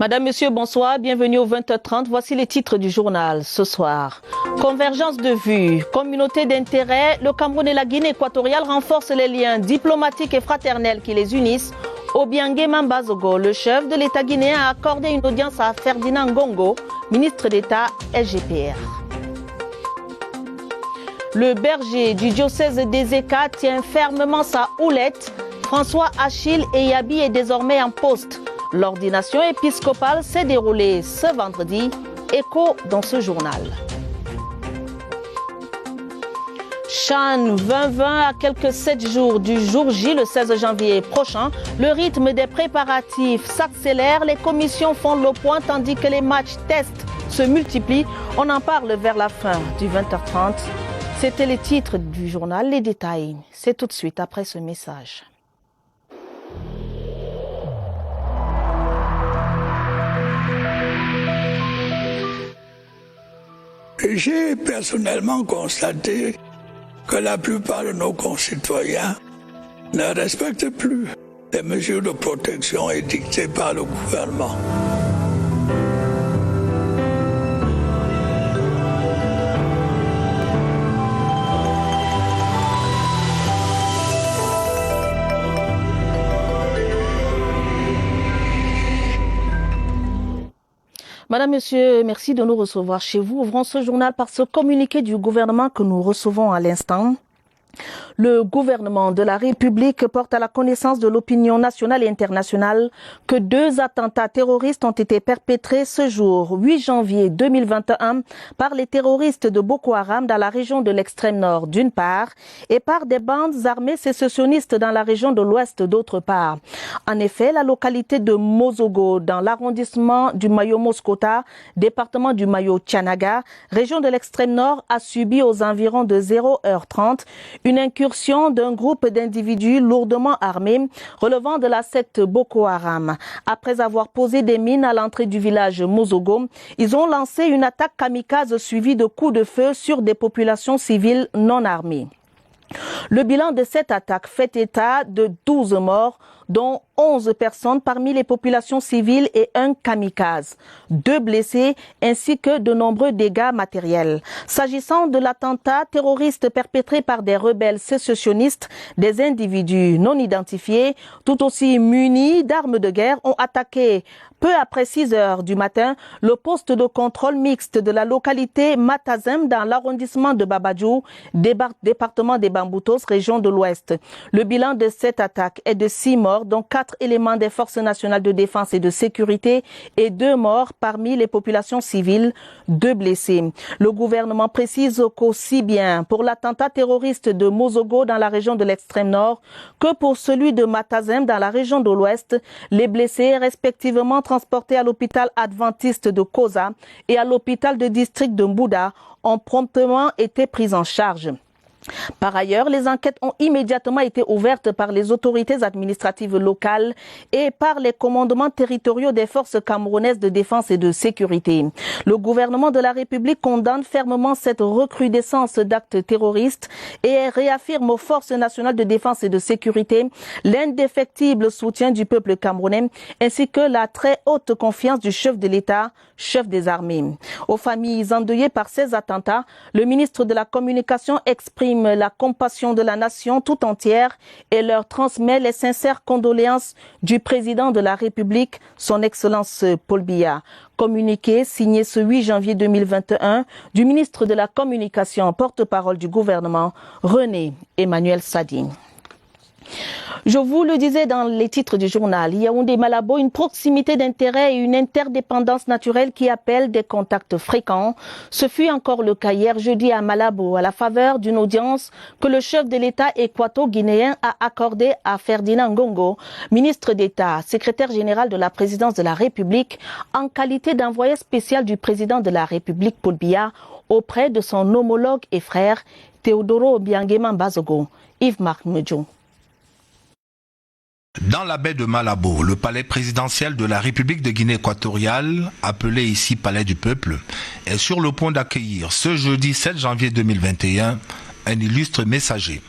Madame, Monsieur, bonsoir, bienvenue au 20h30. Voici les titres du journal ce soir. Convergence de vues, communauté d'intérêts, le Cameroun et la Guinée équatoriale renforcent les liens diplomatiques et fraternels qui les unissent. Obiangé Mambazogo, le chef de l'État guinéen, a accordé une audience à Ferdinand Ngongo, ministre d'État SGPR. Le berger du diocèse d'Ezeka tient fermement sa houlette. François Achille Eyabi est désormais en poste. L'ordination épiscopale s'est déroulée ce vendredi. Écho dans ce journal. CHAN 2020 à quelques 7 jours du jour J, le 16 janvier prochain. Le rythme des préparatifs s'accélère. Les commissions font le point tandis que les matchs tests se multiplient. On en parle vers la fin du 20h30. C'était les titres du journal. Les détails, c'est tout de suite après ce message. J'ai personnellement constaté que la plupart de nos concitoyens ne respectent plus les mesures de protection édictées par le gouvernement. Madame, Monsieur, merci de nous recevoir chez vous. Ouvrons ce journal par ce communiqué du gouvernement que nous recevons à l'instant. Le gouvernement de la République porte à la connaissance de l'opinion nationale et internationale que 2 attentats terroristes ont été perpétrés ce jour, 8 janvier 2021, par les terroristes de Boko Haram dans la région de l'extrême nord d'une part et par des bandes armées sécessionnistes dans la région de l'ouest d'autre part. En effet, la localité de Mozogo, dans l'arrondissement du Mayo-Moskota, département du Mayo-Tchanaga, région de l'extrême nord, a subi aux environs de 0h30 une incursion d'un groupe d'individus lourdement armés relevant de la secte Boko Haram. Après avoir posé des mines à l'entrée du village Mozogo, ils ont lancé une attaque kamikaze suivie de coups de feu sur des populations civiles non armées. Le bilan de cette attaque fait état de 12 morts, dont 11 personnes parmi les populations civiles et un kamikaze, 2 blessés ainsi que de nombreux dégâts matériels. S'agissant de l'attentat terroriste perpétré par des rebelles sécessionnistes, des individus non identifiés, tout aussi munis d'armes de guerre, ont attaqué peu après 6 heures du matin, le poste de contrôle mixte de la localité Matazem dans l'arrondissement de Babadjou, département des Bamboutos, région de l'Ouest. Le bilan de cette attaque est de 6 morts, dont 4 éléments des forces nationales de défense et de sécurité et 2 morts parmi les populations civiles, 2 blessés. Le gouvernement précise qu'aussi bien pour l'attentat terroriste de Mozogo dans la région de l'extrême nord que pour celui de Matazem dans la région de l'Ouest, les blessés respectivement transportés à l'hôpital adventiste de Koza et à l'hôpital de district de Mbouda ont promptement été pris en charge. Par ailleurs, les enquêtes ont immédiatement été ouvertes par les autorités administratives locales et par les commandements territoriaux des forces camerounaises de défense et de sécurité. Le gouvernement de la République condamne fermement cette recrudescence d'actes terroristes et réaffirme aux forces nationales de défense et de sécurité l'indéfectible soutien du peuple camerounais ainsi que la très haute confiance du chef de l'État, chef des armées. Aux familles endeuillées par ces attentats, le ministre de la Communication exprime la compassion de la nation tout entière et leur transmet les sincères condoléances du président de la République, son Excellence Paul Biya. Communiqué signé ce 8 janvier 2021 du ministre de la Communication, porte-parole du gouvernement, René Emmanuel Sadine. Je vous le disais dans les titres du journal, Yaoundé-Malabo, une proximité d'intérêt et une interdépendance naturelle qui appellent des contacts fréquents. Ce fut encore le cas hier jeudi à Malabo, à la faveur d'une audience que le chef de l'État équato-guinéen a accordée à Ferdinand Ngongo, ministre d'État, secrétaire général de la présidence de la République, en qualité d'envoyé spécial du président de la République, Paul Biya, auprès de son homologue et frère, Théodoro Obiangé Mambazogo. Yves-Marc Medjo. Dans la baie de Malabo, le palais présidentiel de la République de Guinée équatoriale, appelé ici Palais du Peuple, est sur le point d'accueillir ce jeudi 7 janvier 2021 un illustre messager.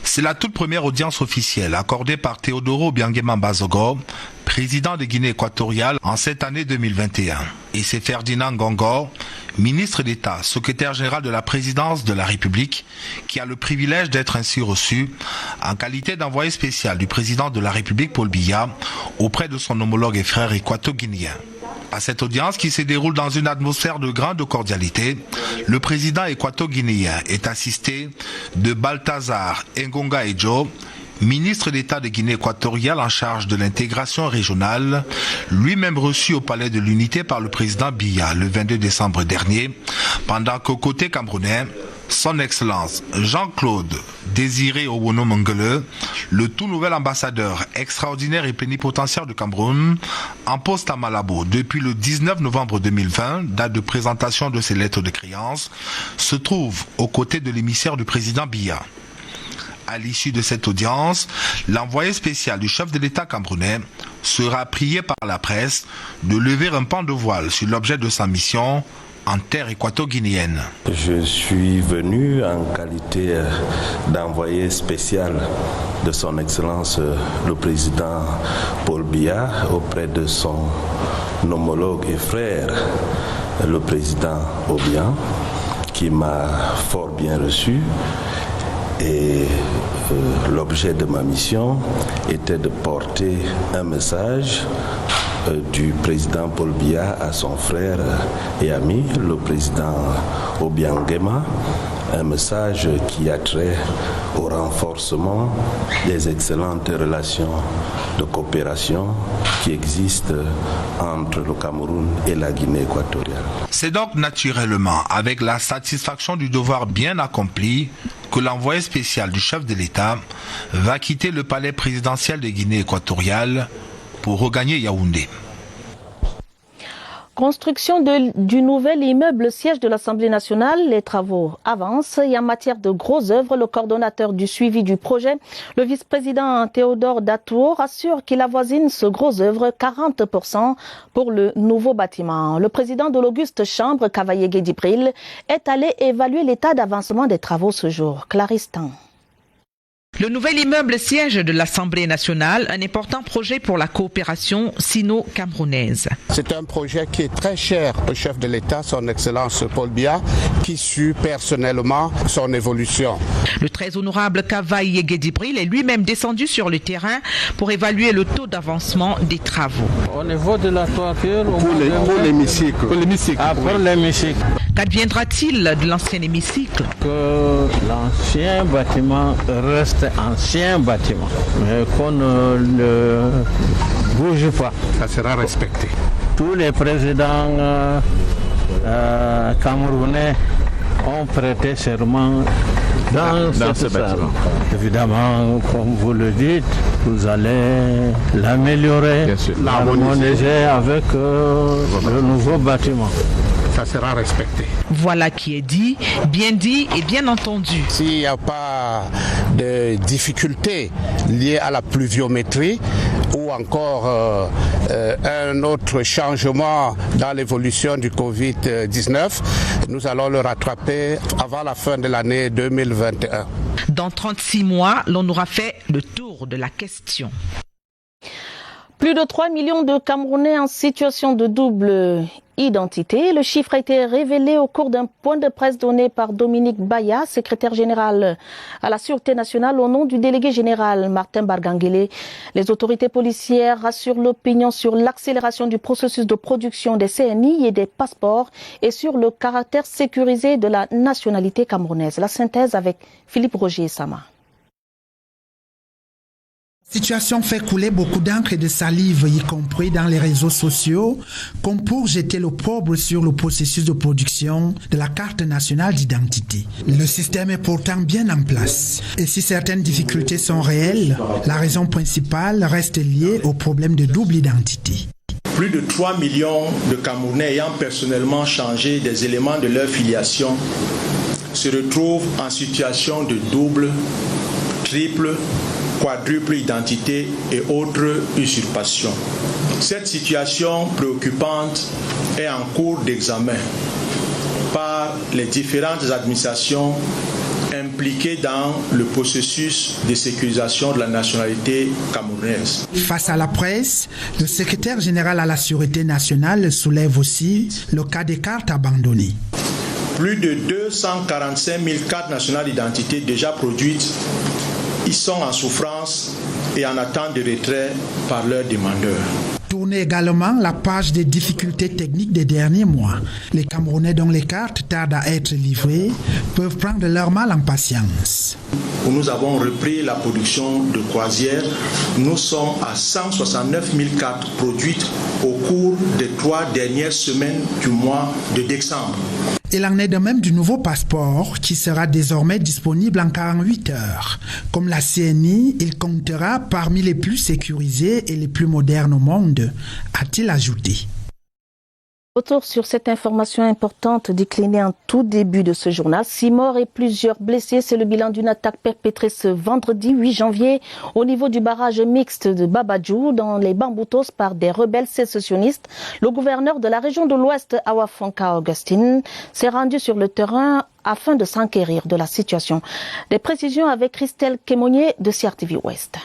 C'est la toute première audience officielle accordée par Teodoro Obiangema Bazogo, président de Guinée équatoriale en cette année 2021. Et c'est Ferdinand Ngongor, ministre d'État, secrétaire général de la présidence de la République, qui a le privilège d'être ainsi reçu en qualité d'envoyé spécial du président de la République Paul Biya auprès de son homologue et frère équato-guinéen. À cette audience qui se déroule dans une atmosphère de grande cordialité, le président équato-guinéen est assisté de Balthazar Ngonga Edjo, ministre d'État de Guinée équatoriale en charge de l'intégration régionale, lui-même reçu au Palais de l'Unité par le président Biya le 22 décembre dernier, pendant qu'au côté camerounais, son Excellence Jean-Claude Désiré Owono Mengele, le tout nouvel ambassadeur extraordinaire et plénipotentiaire du Cameroun, en poste à Malabo depuis le 19 novembre 2020, date de présentation de ses lettres de créance, se trouve aux côtés de l'émissaire du président Biya. À l'issue de cette audience, l'envoyé spécial du chef de l'État camerounais sera prié par la presse de lever un pan de voile sur l'objet de sa mission en terre équato-guinéenne. Je suis venu en qualité d'envoyé spécial de son Excellence le président Paul Biya auprès de son homologue et frère le président Obiang, qui m'a fort bien reçu. Et l'objet de ma mission était de porter un message du président Paul Biya à son frère et ami, le président Obiangema, un message qui a trait au renforcement des excellentes relations de coopération qui existent entre le Cameroun et la Guinée équatoriale. C'est donc naturellement avec la satisfaction du devoir bien accompli que l'envoyé spécial du chef de l'État va quitter le palais présidentiel de Guinée équatoriale pour regagner Yaoundé. Construction du nouvel immeuble siège de l'Assemblée nationale, les travaux avancent et en matière de grosses œuvres, le coordonnateur du suivi du projet, le vice-président Théodore Datour, assure qu'il avoisine ce gros œuvre 40% pour le nouveau bâtiment. Le président de l'Auguste Chambre, Cavaillé Guédibril, est allé évaluer l'état d'avancement des travaux ce jour. Clarisse Tan. Le nouvel immeuble siège de l'Assemblée nationale, un important projet pour la coopération sino-camerounaise. C'est un projet qui est très cher au chef de l'État, son Excellence Paul Biya, qui suit personnellement son évolution. Le très honorable Cavaillé Guédibril est lui-même descendu sur le terrain pour évaluer le taux d'avancement des travaux. Au niveau de la toiture, Pour l'hémicycle. Pour l'hémicycle. Qu'adviendra-t-il de l'ancien hémicycle? Que l'ancien bâtiment reste ancien bâtiment, mais qu'on ne le bouge pas. Ça sera respecté. Tous les présidents camerounais ont prêté serment dans ce bâtiment. Évidemment, comme vous le dites, vous allez l'améliorer, l'harmoniser avec le nouveau bâtiment. Ça sera respecté. Voilà qui est dit et bien entendu. S'il n'y a pas de difficultés liées à la pluviométrie ou encore un autre changement dans l'évolution du Covid-19, nous allons le rattraper avant la fin de l'année 2021. Dans 36 mois, l'on aura fait le tour de la question. Plus de 3 millions de Camerounais en situation de double identité. Le chiffre a été révélé au cours d'un point de presse donné par Dominique Baya, secrétaire général à la Sûreté nationale, au nom du délégué général Martin Barganguélé. Les autorités policières rassurent l'opinion sur l'accélération du processus de production des CNI et des passeports et sur le caractère sécurisé de la nationalité camerounaise. La synthèse avec Philippe Roger Sama. La situation fait couler beaucoup d'encre et de salive, y compris dans les réseaux sociaux, comme pour jeter l'opprobre sur le processus de production de la carte nationale d'identité. Le système est pourtant bien en place. Et si certaines difficultés sont réelles, la raison principale reste liée au problème de double identité. Plus de 3 millions de Camerounais ayant personnellement changé des éléments de leur filiation se retrouvent en situation de double, triple, quadruple identité et autres usurpations. Cette situation préoccupante est en cours d'examen par les différentes administrations impliqués dans le processus de sécurisation de la nationalité camerounaise. Face à la presse, le secrétaire général à la Sûreté nationale soulève aussi le cas des cartes abandonnées. Plus de 245 000 cartes nationales d'identité déjà produites, ils sont en souffrance et en attente de retrait par leurs demandeurs. Tournez également la page des difficultés techniques des derniers mois. Les Camerounais dont les cartes tardent à être livrées peuvent prendre leur mal en patience. Nous avons repris la production de croisières. Nous sommes à 169 000 cartes produites au cours des 3 dernières semaines du mois de décembre. Il en est de même du nouveau passeport qui sera désormais disponible en 48 heures. Comme la CNI, il comptera parmi les plus sécurisés et les plus modernes au monde, a-t-il ajouté. Retour sur cette information importante déclinée en tout début de ce journal. 6 morts et plusieurs blessés, c'est le bilan d'une attaque perpétrée ce vendredi 8 janvier au niveau du barrage mixte de Babadjou dans les Bamboutos par des rebelles sécessionnistes. Le gouverneur de la région de l'Ouest, Awafonka Augustine, s'est rendu sur le terrain afin de s'enquérir de la situation. Des précisions avec Christelle Kémonier de CRTV Ouest.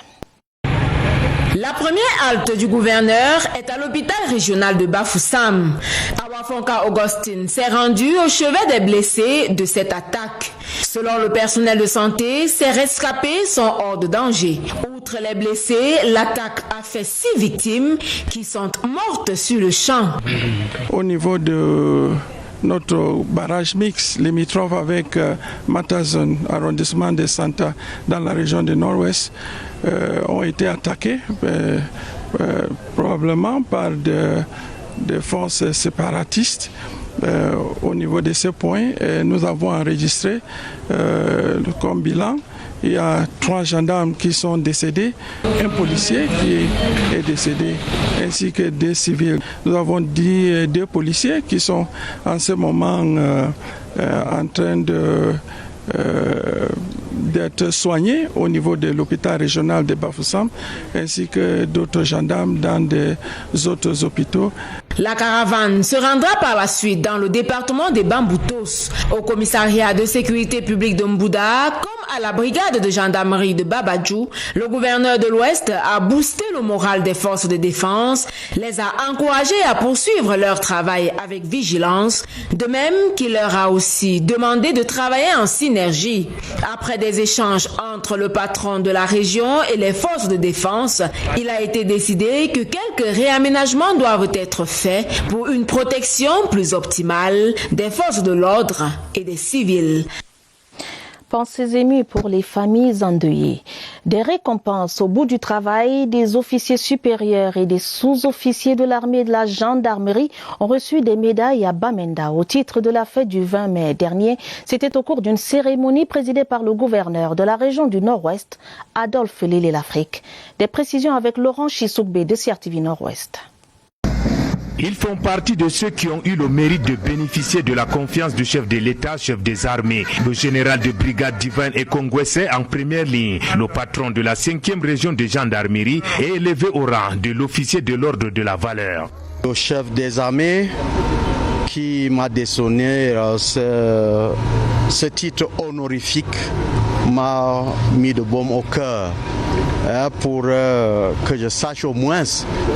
La première halte du gouverneur est à l'hôpital régional de Bafoussam. Awafonka Augustine s'est rendu au chevet des blessés de cette attaque. Selon le personnel de santé, ces rescapés sont hors de danger. Outre les blessés, l'attaque a fait 6 victimes qui sont mortes sur le champ. Au niveau de notre barrage mixte limitrophe avec Matazone, arrondissement de Santa, dans la région du Nord-Ouest, ont été attaqués probablement par des forces séparatistes. Au niveau de ces points, nous avons enregistré comme bilan. Il y a 3 gendarmes qui sont décédés, un policier qui est décédé, ainsi que 2 civils. Nous avons dit 2 policiers qui sont en ce moment en train d'être soignés au niveau de l'hôpital régional de Bafoussam, ainsi que d'autres gendarmes dans des autres hôpitaux. La caravane se rendra par la suite dans le département des Bamboutos, au commissariat de sécurité publique de Mbouda, comme à la brigade de gendarmerie de Babadjou. Le gouverneur de l'Ouest a boosté le moral des forces de défense, les a encouragés à poursuivre leur travail avec vigilance, de même qu'il leur a aussi demandé de travailler en synergie. Après des échanges entre le patron de la région et les forces de défense, il a été décidé que quelques réaménagements doivent être faits pour une protection plus optimale des forces de l'ordre et des civils. Pensées émues pour les familles endeuillées. Des récompenses au bout du travail, des officiers supérieurs et des sous-officiers de l'armée et de la gendarmerie ont reçu des médailles à Bamenda au titre de la fête du 20 mai dernier. C'était au cours d'une cérémonie présidée par le gouverneur de la région du Nord-Ouest, Adolphe Lélé-L'Afrique. Des précisions avec Laurent Chissoukbé de CRTV Nord-Ouest. Ils font partie de ceux qui ont eu le mérite de bénéficier de la confiance du chef de l'État, chef des armées. Le général de brigade Divine Ekongwese en première ligne. Le patron de la 5e région de gendarmerie est élevé au rang de l'officier de l'ordre de la valeur. Le chef des armées qui m'a décerné ce titre honorifique m'a mis de baume au cœur pour que je sache au moins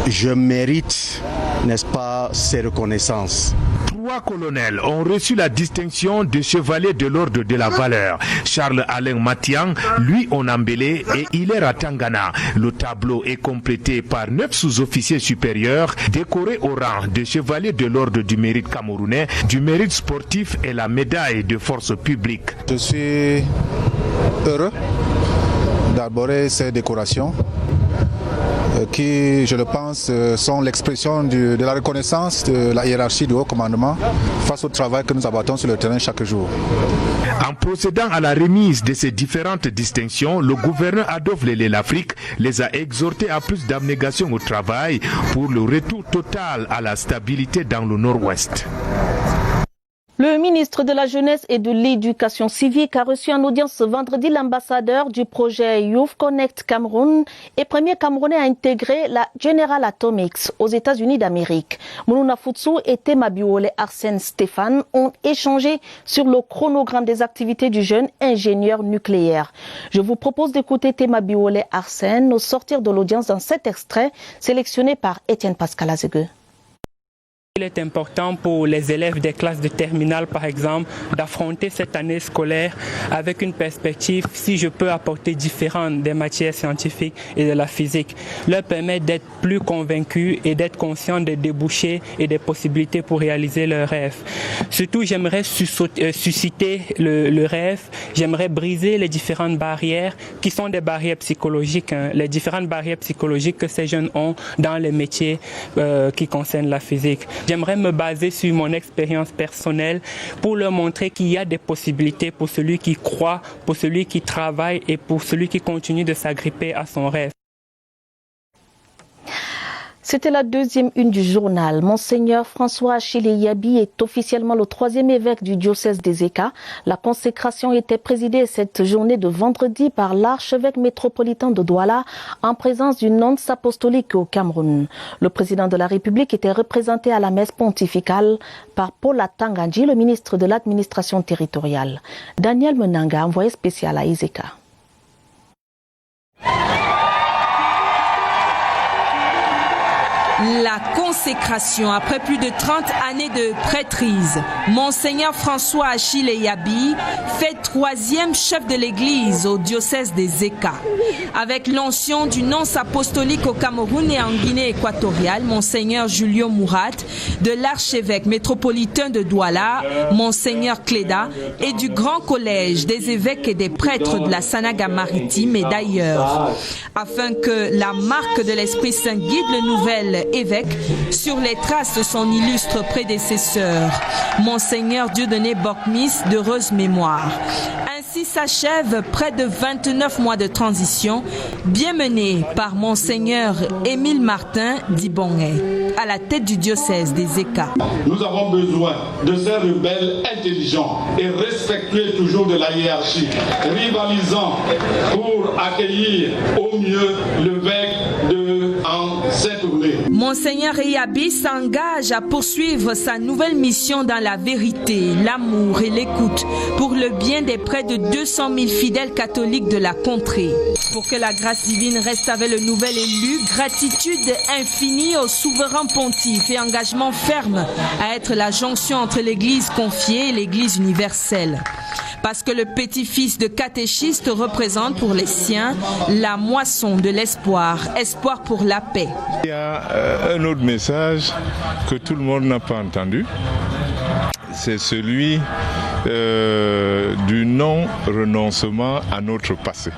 je mérite, n'est-ce pas, ces reconnaissances. 3 colonels ont reçu la distinction de chevalier de l'ordre de la valeur. Charles-Alain Matian, lui on embellé et Hilaire Tangana. Le tableau est complété par 9 sous-officiers supérieurs décorés au rang de chevalier de l'ordre du mérite camerounais, du mérite sportif et la médaille de force publique. Je suis heureux d'arborer ces décorations qui, je le pense, sont l'expression de la reconnaissance de la hiérarchie du haut commandement face au travail que nous abattons sur le terrain chaque jour. En procédant à la remise de ces différentes distinctions, le gouverneur Adolphe Lélé-L'Afrique les a exhortés à plus d'abnégation au travail pour le retour total à la stabilité dans le Nord-Ouest. Le ministre de la Jeunesse et de l'Éducation civique a reçu en audience ce vendredi l'ambassadeur du projet Youth Connect Cameroun et premier Camerounais à intégrer la General Atomics aux États-Unis d'Amérique. Mounouna Futsu et Tema Biwole Arsène Stéphane ont échangé sur le chronogramme des activités du jeune ingénieur nucléaire. Je vous propose d'écouter Tema Biwole Arsène au sortir de l'audience dans cet extrait sélectionné par Étienne Pascal Azegue. Il est important pour les élèves des classes de terminale, par exemple, d'affronter cette année scolaire avec une perspective, si je peux apporter différente des matières scientifiques et de la physique, leur permettre d'être plus convaincus et d'être conscients des débouchés et des possibilités pour réaliser leurs rêves. Surtout, j'aimerais susciter le rêve, j'aimerais briser les différentes barrières qui sont des barrières psychologiques, les différentes barrières psychologiques que ces jeunes ont dans les métiers qui concernent la physique. J'aimerais me baser sur mon expérience personnelle pour leur montrer qu'il y a des possibilités pour celui qui croit, pour celui qui travaille et pour celui qui continue de s'agripper à son rêve. C'était la deuxième une du journal. Monseigneur François Achille Yabi est officiellement le 3e évêque du diocèse des Eka. La consécration était présidée cette journée de vendredi par l'archevêque métropolitain de Douala en présence du nonce apostolique au Cameroun. Le président de la République était représenté à la messe pontificale par Paula Tanganji, le ministre de l'administration territoriale. Daniel Menanga, envoyé spécial à Izeka. La consécration après plus de 30 années de prêtrise. Monseigneur François Achille Yabi fait 3e chef de l'église au diocèse des Eka. Avec l'onction du nonce apostolique au Cameroun et en Guinée équatoriale, Monseigneur Julio Mourat, de l'archevêque métropolitain de Douala, Monseigneur Cléda, et du grand collège des évêques et des prêtres de la Sanaga maritime et d'ailleurs. Afin que la marque de l'Esprit Saint guide le nouvel évêque sur les traces de son illustre prédécesseur, Monseigneur Dieudonné Bokmis, d'heureuse mémoire. Ainsi s'achève près de 29 mois de transition, bien menée par Monseigneur Émile Martin Dibongé, à la tête du diocèse des Eka. Nous avons besoin de ces rebelles intelligents et respectueux toujours de la hiérarchie, rivalisant pour accueillir au mieux l'évêque en cette tournée. Monseigneur Yabi s'engage à poursuivre sa nouvelle mission dans la vérité, l'amour et l'écoute pour le bien des près de 200 000 fidèles catholiques de la contrée. Pour que la grâce divine reste avec le nouvel élu, gratitude infinie au souverain pontife et engagement ferme à être la jonction entre l'église confiée et l'église universelle. Parce que le petit-fils de catéchiste représente pour les siens la moisson de l'espoir, espoir pour la paix. Il y a un autre message que tout le monde n'a pas entendu. C'est celui du non-renoncement à notre passé.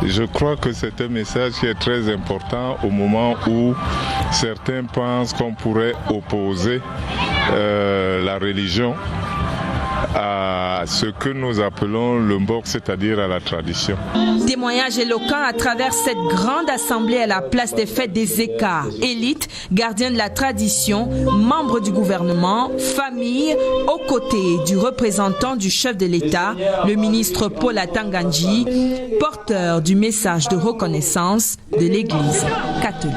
Je crois que c'est un message qui est très important au moment où certains pensent qu'on pourrait opposer la religion à ce que nous appelons le mbok, c'est-à-dire à la tradition. Témoignage éloquent à travers cette grande assemblée à la place des fêtes des Eka. Élite, gardien de la tradition, membre du gouvernement, famille, aux côtés du représentant du chef de l'État, le ministre Paula Tanganji, porteur du message de reconnaissance de l'Église catholique.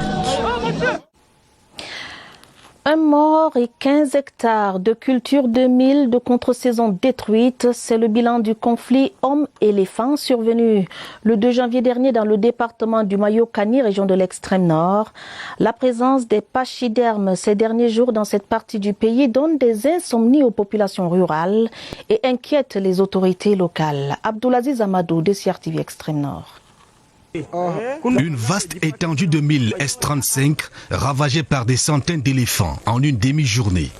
Un mort et 15 hectares de culture 2000 de contre-saison détruites, c'est le bilan du conflit homme-éléphant survenu le 2 janvier dernier dans le département du Mayo-Kani, région de l'extrême nord. La présence des pachydermes ces derniers jours dans cette partie du pays donne des insomnies aux populations rurales et inquiète les autorités locales. Abdoulaziz Amadou, DCR TV Extrême Nord. Une vaste étendue de 1000 S-35 ravagée par des centaines d'éléphants en une demi-journée.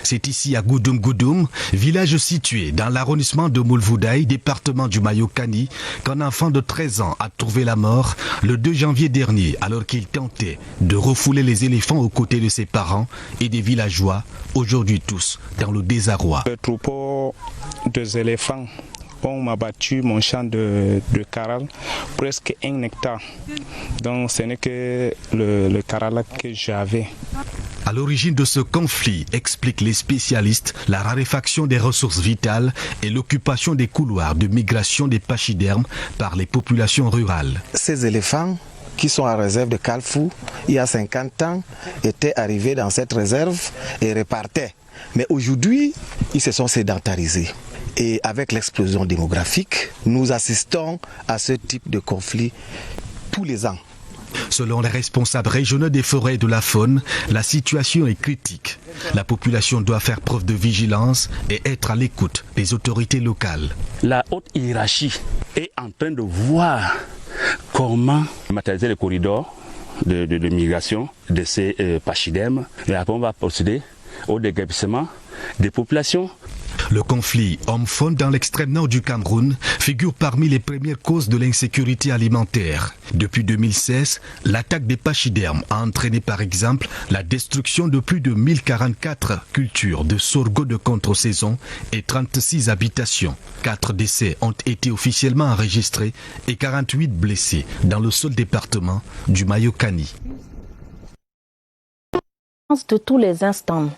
C'est ici à Goudoum, village situé dans l'arrondissement de Moulvoudaï, département du Mayo-Kani, qu'un enfant de 13 ans a trouvé la mort le 2 janvier dernier alors qu'il tentait de refouler les éléphants aux côtés de ses parents et des villageois, aujourd'hui tous dans le désarroi. Le troupeau des éléphants ont abattu mon champ de caral, presque 1 hectare. Donc ce n'est que le caral que j'avais. À l'origine de ce conflit, expliquent les spécialistes, la raréfaction des ressources vitales et l'occupation des couloirs de migration des pachydermes par les populations rurales. Ces éléphants qui sont à réserve de Kalfou, il y a 50 ans, étaient arrivés dans cette réserve et repartaient. Mais aujourd'hui, ils se sont sédentarisés. Et avec l'explosion démographique, nous assistons à ce type de conflit tous les ans. Selon les responsables régionaux des forêts et de la faune, la situation est critique. La population doit faire preuve de vigilance et être à l'écoute des autorités locales. La haute hiérarchie est en train de voir comment matérialiser les corridors de migration de ces pachydermes. Et après, on va procéder au déguerpissement des populations. Le conflit homme-faune dans l'extrême nord du Cameroun figure parmi les premières causes de l'insécurité alimentaire. Depuis 2016, l'attaque des pachydermes a entraîné par exemple la destruction de plus de 1044 cultures de sorgho de contre-saison et 36 habitations. 4 décès ont été officiellement enregistrés et 48 blessés dans le seul département du Mayokani. De tous les instants.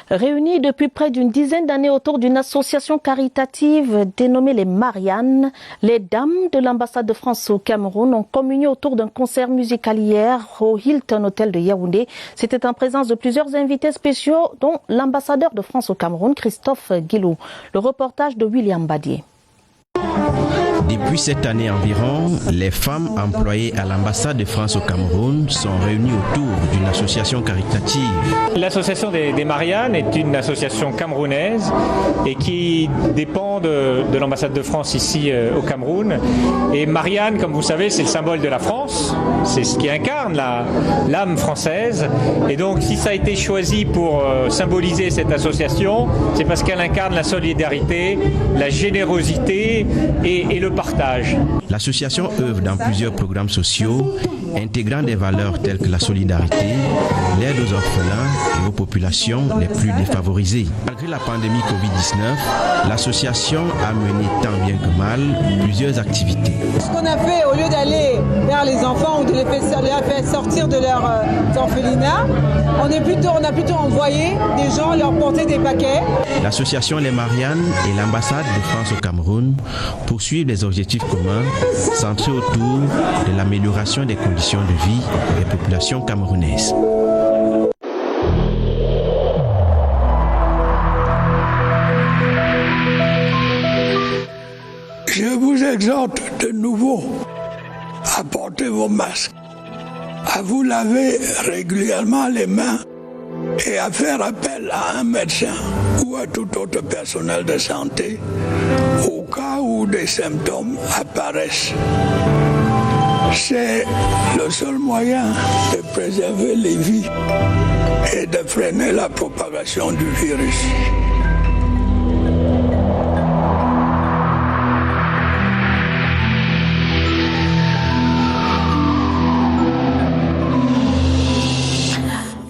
Réunis depuis près d'une dizaine d'années autour d'une association caritative dénommée les Mariannes, les dames de l'ambassade de France au Cameroun ont communié autour d'un concert musical hier au Hilton Hotel de Yaoundé. C'était en présence de plusieurs invités spéciaux, dont l'ambassadeur de France au Cameroun, Christophe Guilou. Le reportage de William Badier. Depuis cette année environ, les femmes employées à l'ambassade de France au Cameroun sont réunies autour d'une association caritative. L'association des Mariannes est une association camerounaise et qui dépend de l'ambassade de France ici au Cameroun. Et Marianne, comme vous savez, c'est le symbole de la France, c'est ce qui incarne l'âme française. Et donc si ça a été choisi pour symboliser cette association, c'est parce qu'elle incarne la solidarité, la générosité et le partage. L'association œuvre dans plusieurs programmes sociaux, intégrant des valeurs telles que la solidarité, l'aide aux orphelins et aux populations les plus défavorisées. Malgré la pandémie Covid-19, l'association a mené tant bien que mal plusieurs activités. Ce qu'on a fait, au lieu d'aller vers les enfants ou de les faire sortir de leur orphelinat, on a plutôt envoyé des gens leur porter des paquets. L'association Les Mariannes et l'ambassade de France au Cameroun poursuivent des objectifs communs centrés autour de l'amélioration des conditions de vie des populations camerounaises. Je vous exhorte de nouveau à porter vos masques, à vous laver régulièrement les mains et à faire appel à un médecin ou à tout autre personnel de santé au cas où des symptômes apparaissent. C'est le seul moyen de préserver les vies et de freiner la propagation du virus.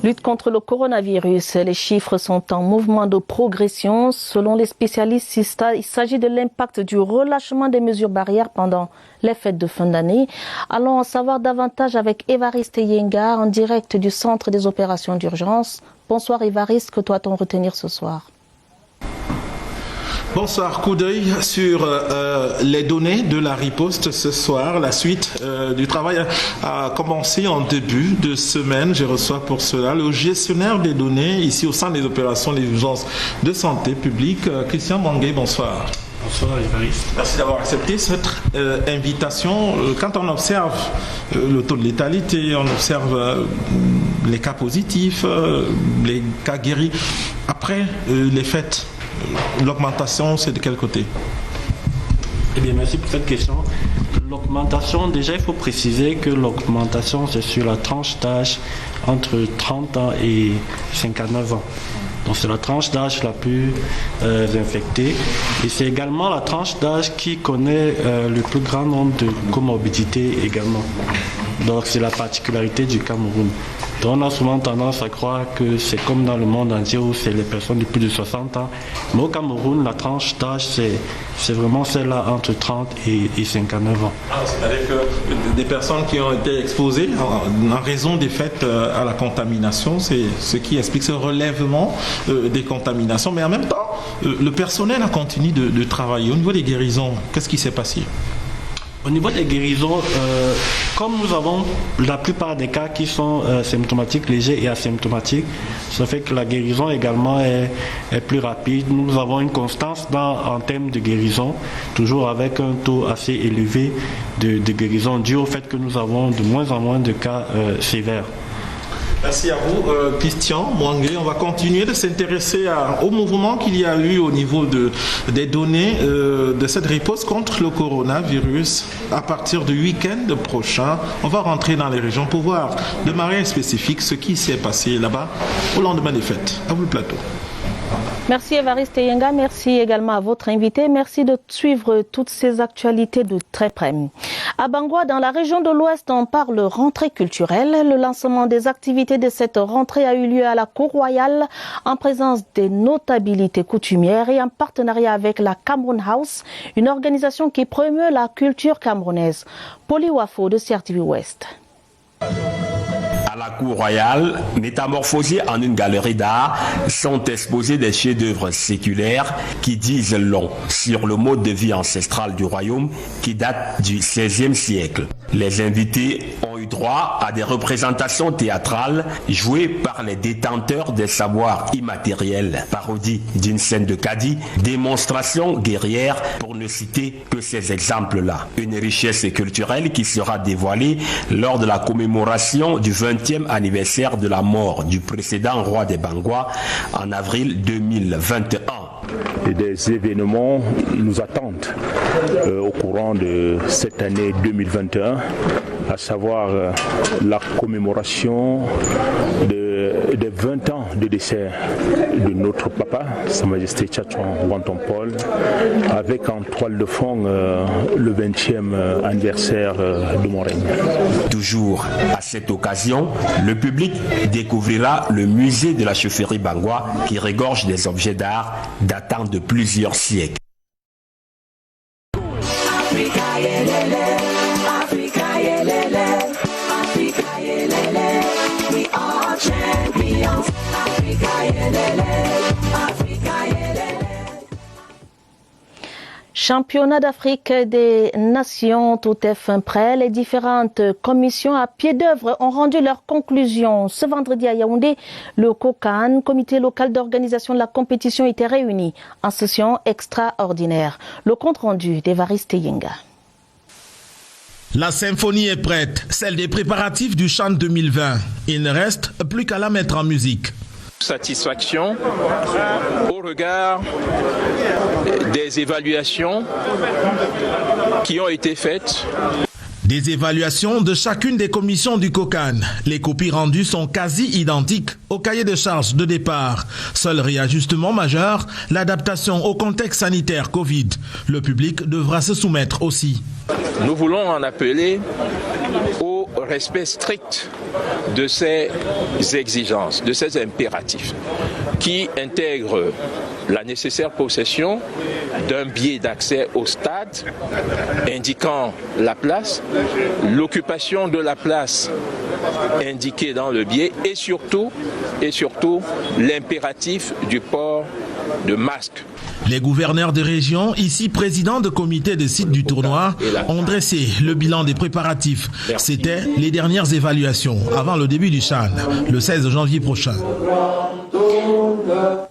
Lutte contre le coronavirus, les chiffres sont en mouvement de progression. Selon les spécialistes, il s'agit de l'impact du relâchement des mesures barrières pendant les fêtes de fin d'année. Allons en savoir davantage avec Évariste Yenga en direct du centre des opérations d'urgence. Bonsoir Évariste, que doit-on retenir ce soir ? Bonsoir, coup d'œil sur les données de la riposte ce soir. La suite du travail a commencé en début de semaine. Je reçois pour cela le gestionnaire des données ici au centre des opérations d'urgence de santé publique, Christian Mangué. Bonsoir. Bonsoir, Évariste. Merci d'avoir accepté cette invitation. Quand on observe le taux de létalité, on observe les cas positifs, les cas guéris, après les fêtes, l'augmentation, c'est de quel côté? Eh bien, merci pour cette question. L'augmentation, déjà, il faut préciser que l'augmentation, c'est sur la tranche d'âge entre 30 ans et 59 ans. Donc, c'est la tranche d'âge la plus infectée. Et c'est également la tranche d'âge qui connaît le plus grand nombre de comorbidités également. Donc c'est la particularité du Cameroun. Donc on a souvent tendance à croire que c'est comme dans le monde entier où c'est les personnes de plus de 60 ans. Mais au Cameroun, la tranche d'âge, c'est vraiment celle-là entre 30 et 59 ans. C'est-à-dire que des personnes qui ont été exposées en raison des faits à la contamination, c'est ce qui explique ce relèvement des contaminations. Mais en même temps, le personnel a continué de travailler. Au niveau des guérisons, qu'est-ce qui s'est passé ? Au niveau des guérisons, comme nous avons la plupart des cas qui sont symptomatiques, légers et asymptomatiques, ça fait que la guérison également est plus rapide. Nous avons une constance en termes de guérison, toujours avec un taux assez élevé de guérison dû au fait que nous avons de moins en moins de cas sévères. Merci à vous, Christian Mwangé. On va continuer de s'intéresser au mouvement qu'il y a eu au niveau des données de cette riposte contre le coronavirus. À partir du week-end prochain, on va rentrer dans les régions pour voir de manière spécifique ce qui s'est passé là-bas au lendemain des fêtes. À vous le plateau. Merci Évariste Yenga, merci également à votre invité. Merci de suivre toutes ces actualités de très près. À Bangoua, dans la région de l'Ouest, on parle rentrée culturelle. Le lancement des activités de cette rentrée a eu lieu à la Cour royale en présence des notabilités coutumières et en partenariat avec la Cameroun House, une organisation qui promeut la culture camerounaise. Poli Wafo de CRTV Ouest. À la Cour royale, métamorphosée en une galerie d'art, sont exposés des chefs-d'œuvre séculaires qui disent long sur le mode de vie ancestral du royaume qui date du XVIe siècle. Les invités ont eu droit à des représentations théâtrales jouées par les détenteurs des savoirs immatériels, parodie d'une scène de Kadi, démonstration guerrière pour ne citer que ces exemples-là. Une richesse culturelle qui sera dévoilée lors de la commémoration du 20e anniversaire de la mort du précédent roi des Bangoua en avril 2021. Et des événements nous attendent au courant de cette année 2021, à savoir la commémoration des 20 ans de décès de notre papa, Sa Majesté Tchatchouan Wanton Paul, avec en toile de fond le 20e anniversaire de mon règne. Toujours à cette occasion, le public découvrira le musée de la chaufferie Bangoua qui regorge des objets d'art datant de plusieurs siècles. Championnat d'Afrique des Nations, tout est fin prêt. Les différentes commissions à pied d'œuvre ont rendu leurs conclusions. Ce vendredi à Yaoundé, le COCAN, comité local d'organisation de la compétition, était réuni en session extraordinaire. Le compte rendu d'Évariste Yenga. La symphonie est prête, celle des préparatifs du Chan 2020. Il ne reste plus qu'à la mettre en musique. Satisfaction au regard des évaluations qui ont été faites. Des évaluations de chacune des commissions du COCAN. Les copies rendues sont quasi identiques au cahier de charges de départ. Seul réajustement majeur, l'adaptation au contexte sanitaire Covid. Le public devra se soumettre aussi. Nous voulons en appeler au respect strict de ces exigences, de ces impératifs, qui intègrent la nécessaire possession d'un billet d'accès au stade indiquant la place, l'occupation de la place indiquée dans le billet et surtout l'impératif du port de masque. Les gouverneurs de région, ici présidents de comité de site du tournoi, ont dressé le bilan des préparatifs. C'était les dernières évaluations avant le début du Chan, le 16 janvier prochain.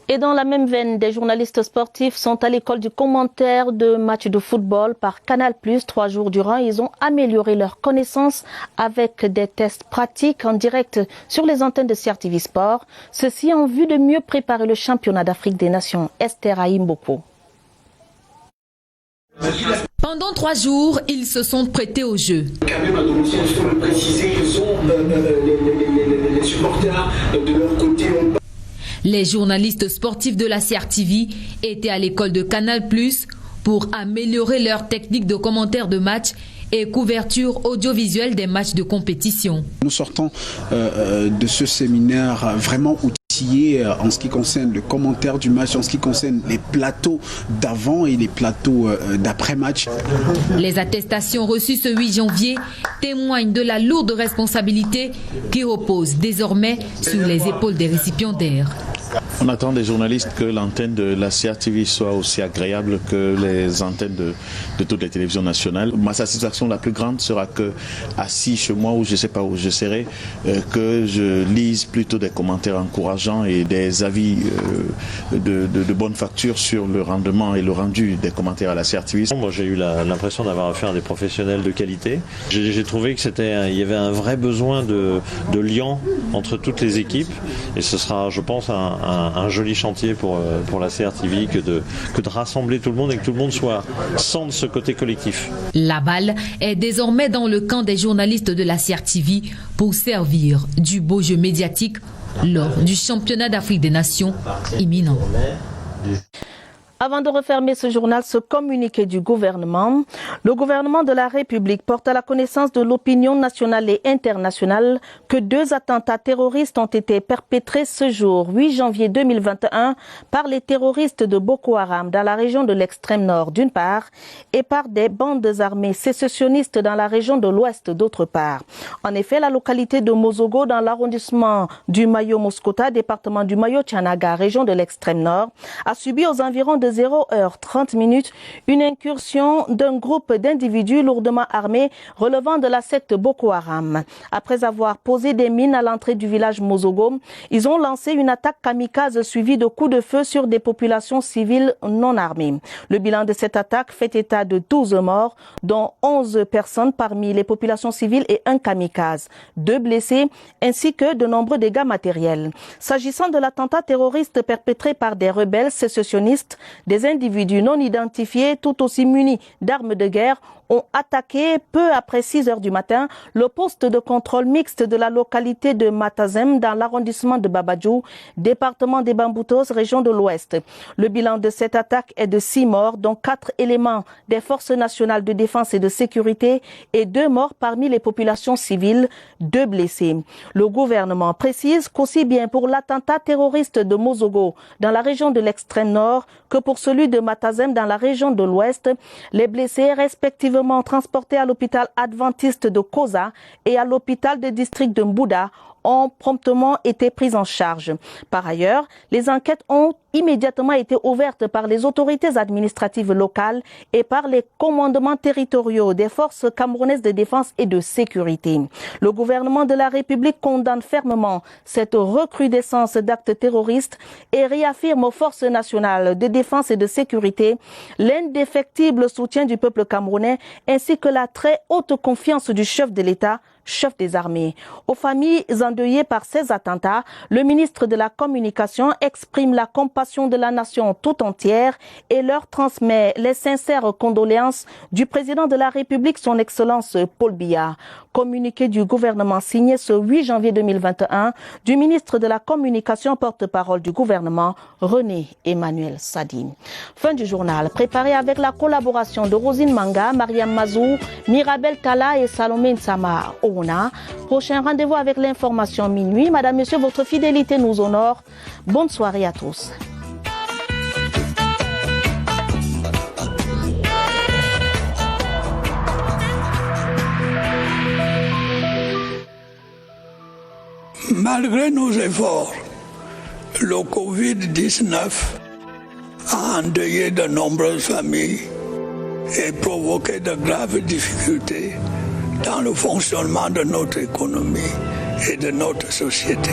Et dans la même veine, des journalistes sportifs sont à l'école du commentaire de matchs de football par Canal+. 3 jours durant, ils ont amélioré leurs connaissances avec des tests pratiques en direct sur les antennes de CRTV Sport. Ceci en vue de mieux préparer le championnat d'Afrique des Nations. Esther Aïmboko. Pendant 3 jours, ils se sont prêtés au jeu. Quand même, à domicile, il faut le préciser que sont les supporters de leur côté. Les journalistes sportifs de la CRTV étaient à l'école de Canal+ pour améliorer leur technique de commentaire de match et couverture audiovisuelle des matchs de compétition. Nous sortons de ce séminaire vraiment outillé en ce qui concerne le commentaire du match, en ce qui concerne les plateaux d'avant et les plateaux d'après-match. Les attestations reçues ce 8 janvier témoignent de la lourde responsabilité qui repose désormais sur les épaules des récipiendaires. On attend des journalistes que l'antenne de la CRTV soit aussi agréable que les antennes de toutes les télévisions nationales. Ma satisfaction la plus grande sera que, assis chez moi ou je ne sais pas où je serai, que je lise plutôt des commentaires encourageants et des avis de bonne facture sur le rendement et le rendu des commentaires à la CRTV. Moi, j'ai eu l'impression d'avoir affaire à des professionnels de qualité. J'ai trouvé qu'il y avait un vrai besoin de lien entre toutes les équipes et ce sera, je pense, un joli chantier pour la CRTV que de rassembler tout le monde et que tout le monde sente ce côté collectif. La balle est désormais dans le camp des journalistes de la CRTV pour servir du beau jeu médiatique lors du championnat d'Afrique des Nations imminent. Avant de refermer ce journal, ce communiqué du gouvernement, le gouvernement de la République porte à la connaissance de l'opinion nationale et internationale que 2 attentats terroristes ont été perpétrés ce jour, 8 janvier 2021, par les terroristes de Boko Haram dans la région de l'extrême nord d'une part et par des bandes armées sécessionnistes dans la région de l'ouest d'autre part. En effet, la localité de Mozogo dans l'arrondissement du Mayo-Moskota, département du Mayo-Tchanaga, région de l'extrême nord, a subi aux environs de 0h30 une incursion d'un groupe d'individus lourdement armés relevant de la secte Boko Haram. Après avoir posé des mines à l'entrée du village Mozogo, ils ont lancé une attaque kamikaze suivie de coups de feu sur des populations civiles non armées. Le bilan de cette attaque fait état de 12 morts, dont 11 personnes parmi les populations civiles et un kamikaze, 2 blessés ainsi que de nombreux dégâts matériels. S'agissant de l'attentat terroriste perpétré par des rebelles sécessionnistes, des individus non identifiés, tout aussi munis d'armes de guerre, ont attaqué peu après 6 heures du matin le poste de contrôle mixte de la localité de Matazem dans l'arrondissement de Babadjou, département des Bamboutos, région de l'Ouest. Le bilan de cette attaque est de 6 morts, dont 4 éléments des forces nationales de défense et de sécurité et 2 morts parmi les populations civiles, 2 blessés. Le gouvernement précise qu'aussi bien pour l'attentat terroriste de Mozogo dans la région de l'extrême nord que pour celui de Matazem dans la région de l'Ouest, les blessés respectivement transportés à l'hôpital adventiste de Koza et à l'hôpital de district de Mbouda ont promptement été pris en charge. Par ailleurs, les enquêtes ont immédiatement été ouvertes par les autorités administratives locales et par les commandements territoriaux des forces camerounaises de défense et de sécurité. Le gouvernement de la République condamne fermement cette recrudescence d'actes terroristes et réaffirme aux forces nationales de défense et de sécurité l'indéfectible soutien du peuple camerounais ainsi que la très haute confiance du chef de l'État, chef des armées. Aux familles endeuillées par ces attentats, le ministre de la Communication exprime la compassion de la nation tout entière et leur transmet les sincères condoléances du président de la République, son Excellence Paul Biya. Communiqué du gouvernement signé ce 8 janvier 2021 du ministre de la Communication, porte-parole du gouvernement, René Emmanuel Sadi. Fin du journal, préparé avec la collaboration de Rosine Manga, Mariam Mazou, Mirabel Tala et Salomé Nsama Ouna. Prochain rendez-vous avec l'information minuit. Madame, Monsieur, votre fidélité nous honore. Bonne soirée à tous. Malgré nos efforts, le Covid-19 a endeuillé de nombreuses familles et provoqué de graves difficultés dans le fonctionnement de notre économie et de notre société.